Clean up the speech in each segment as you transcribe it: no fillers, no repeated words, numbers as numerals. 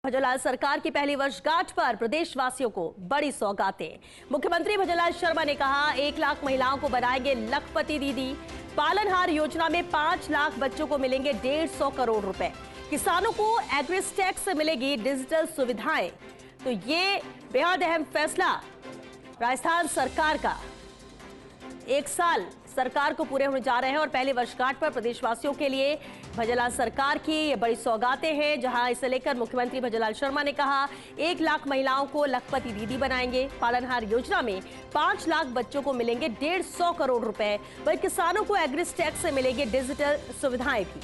भजनलाल सरकार की पहली वर्षगांठ पर प्रदेशवासियों को बड़ी सौगातें। मुख्यमंत्री भजनलाल शर्मा ने कहा 1 लाख महिलाओं को बनाएंगे लखपति दीदी। पालनहार योजना में 5 लाख बच्चों को मिलेंगे 150 करोड़ रुपए। किसानों को एग्रीस्टैक्स से मिलेगी डिजिटल सुविधाएं। तो ये बेहद अहम फैसला राजस्थान सरकार का। 1 साल सरकार को पूरे होने जा रहे हैं और पहली वर्षगांठ पर प्रदेशवासियों के लिए भजनलाल सरकार की ये बड़ी सौगातें हैं, जहां इसे लेकर मुख्यमंत्री भजनलाल शर्मा ने कहा 1 लाख महिलाओं को लखपति दीदी बनाएंगे। पालनहार योजना में 5 लाख बच्चों को मिलेंगे 150 करोड़ रुपए। वहीं किसानों को एग्रीस्टैक्स से मिलेंगे डिजिटल सुविधाएं भी।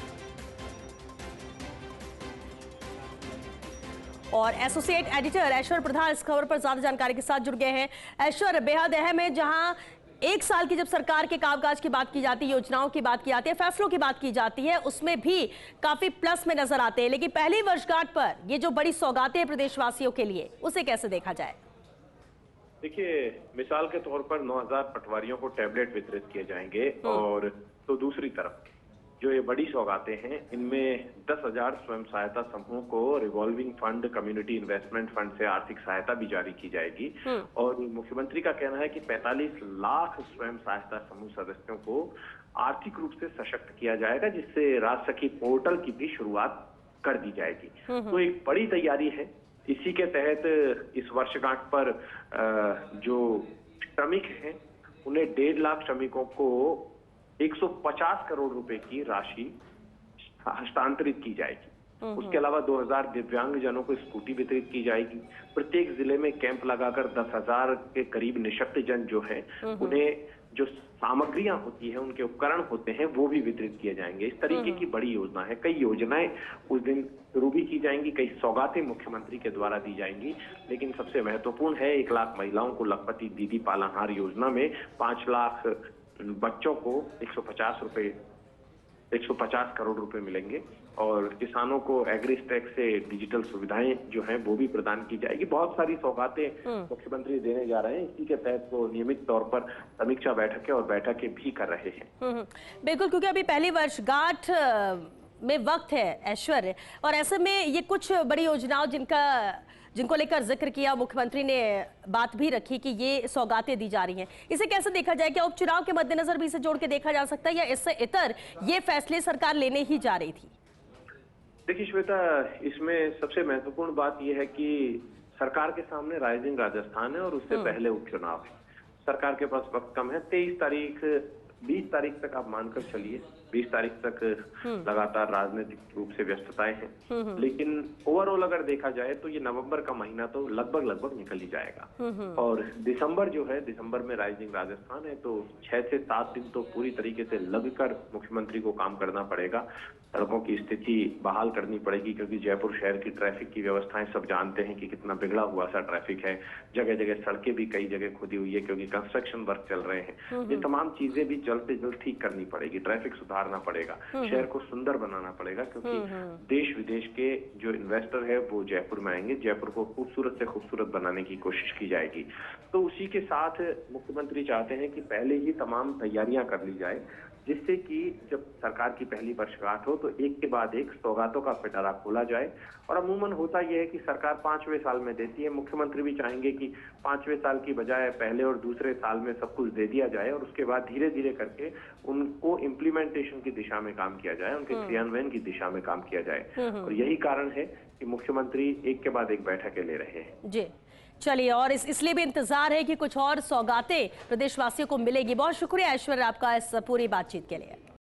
और एसोसिएट एडिटर ऐश्वर्य प्रधान इस खबर पर ज्यादा जानकारी के साथ जुड़ गए हैं। ऐश्वर्य, बेहद अहम है, जहां 1 साल की जब सरकार के कामकाज की बात की जाती है, योजनाओं की बात की जाती है, फैसलों की बात की जाती है, उसमें भी काफी प्लस में नजर आते हैं। लेकिन पहली वर्षगांठ पर ये जो बड़ी सौगातें हैं प्रदेशवासियों के लिए, उसे कैसे देखा जाए? देखिए, मिसाल के तौर पर 9000 पटवारियों को टैबलेट वितरित किए जाएंगे और तो दूसरी तरफ जो ये बड़ी सौगातें हैं, इनमें 10,000 स्वयं सहायता समूह को revolving fund, community investment fund से आर्थिक सहायता भी जारी की जाएगी। और मुख्यमंत्री का कहना है कि 45 लाख स्वयं सहायता समूह सदस्यों को आर्थिक रूप से सशक्त किया जाएगा, जिससे राजसखी पोर्टल की भी शुरुआत कर दी जाएगी। तो एक बड़ी तैयारी है। इसी के तहत इस वर्षगांठ पर जो श्रमिक हैं, उन्हें 1.5 लाख श्रमिकों को 150 करोड़ रुपए की राशि हस्तांतरित की जाएगी। उसके अलावा 2000 दिव्यांगजनों को स्कूटी वितरित की जाएगी। प्रत्येक जिले में कैंप लगाकर 10,000 के करीब निशक्तजन जो है, उन्हें जो सामग्रियां होती है, उनके उपकरण होते हैं, वो भी वितरित किए जाएंगे। इस तरीके की बड़ी योजना है। कई योजनाएं उस दिन शुरू भी की जाएंगी, कई सौगातें मुख्यमंत्री के द्वारा दी जाएंगी। लेकिन सबसे महत्वपूर्ण है 1 लाख महिलाओं को लखपति दीदी पालनहार योजना में 5 लाख बच्चों को 150 करोड़ रुपए मिलेंगे और किसानों को एग्रीस्टैक्स से डिजिटल सुविधाएं जो हैं वो भी प्रदान की जाएगी। बहुत सारी सौगातें मुख्यमंत्री देने जा रहे हैं। इसी के तहत वो नियमित तौर पर समीक्षा बैठकें और बैठकें भी कर रहे हैं। बिल्कुल, क्योंकि अभी पहली वर्षगांठ में वक्त है ऐश्वर्य, और ऐसे में ये कुछ बड़ी योजनाओं जिनको लेकर जिक्र किया, मुख्यमंत्री ने बात भी रखी कि ये सौगातें दी जा रही हैं, इसे कैसे देखा जाए? क्या उपचुनाव के मद्देनजर भी इसे जोड़ के देखा जा सकता है, या इससे इतर ये फैसले सरकार लेने ही जा रही थी? देखिए श्वेता, इसमें सबसे महत्वपूर्ण बात यह है कि सरकार के सामने राइजिंग राजस्थान है और उससे पहले उपचुनाव है। सरकार के पास वक्त कम है। 20 तारीख तक आप मानकर चलिए, 20 तारीख तक लगातार राजनीतिक रूप से व्यस्तताएं हैं। लेकिन ओवरऑल अगर देखा जाए तो ये नवंबर का महीना तो लगभग निकल ही जाएगा। और दिसंबर जो है, दिसंबर में राइजिंग राजस्थान है, तो 6 से 7 दिन तो पूरी तरीके से लगकर मुख्यमंत्री को काम करना पड़ेगा। सड़कों की स्थिति बहाल करनी पड़ेगी, क्योंकि जयपुर शहर की ट्रैफिक की व्यवस्थाएं सब जानते हैं कि कितना बिगड़ा हुआ सा ट्रैफिक है। जगह जगह सड़कें भी कई जगह खुदी हुई है, क्योंकि कंस्ट्रक्शन वर्क चल रहे हैं। ये तमाम चीजें भी जल्द से जल्द ठीक करनी पड़ेगी। ट्रैफिक सुधारना पड़ेगा, शहर को सुंदर बनाना पड़ेगा, क्योंकि देश विदेश के जो इन्वेस्टर है वो जयपुर में आएंगे। जयपुर को खूबसूरत से खूबसूरत बनाने की कोशिश की जाएगी। तो उसी के साथ मुख्यमंत्री चाहते हैं कि पहले ही तमाम तैयारियां कर ली जाए, जिससे कि जब सरकार की पहली वर्षगांठ हो तो एक के बाद एक सौगातों का पिटारा खोला जाए। और अमूमन होता यह है कि सरकार 5वें साल में देती है। मुख्यमंत्री भी चाहेंगे कि 5वें साल की बजाय पहले और दूसरे साल में सब कुछ दे दिया जाए और उसके बाद धीरे धीरे करके उनको इम्प्लीमेंटेशन की दिशा में काम किया जाए, उनके क्रियान्वयन की दिशा में काम किया जाए। और यही कारण है कि मुख्यमंत्री एक के बाद एक बैठकें ले रहे हैं। जी चलिए, और इसलिए भी इंतजार है कि कुछ और सौगातें प्रदेशवासियों को मिलेगी। बहुत शुक्रिया ऐश्वर्य आपका इस पूरी बातचीत के लिए।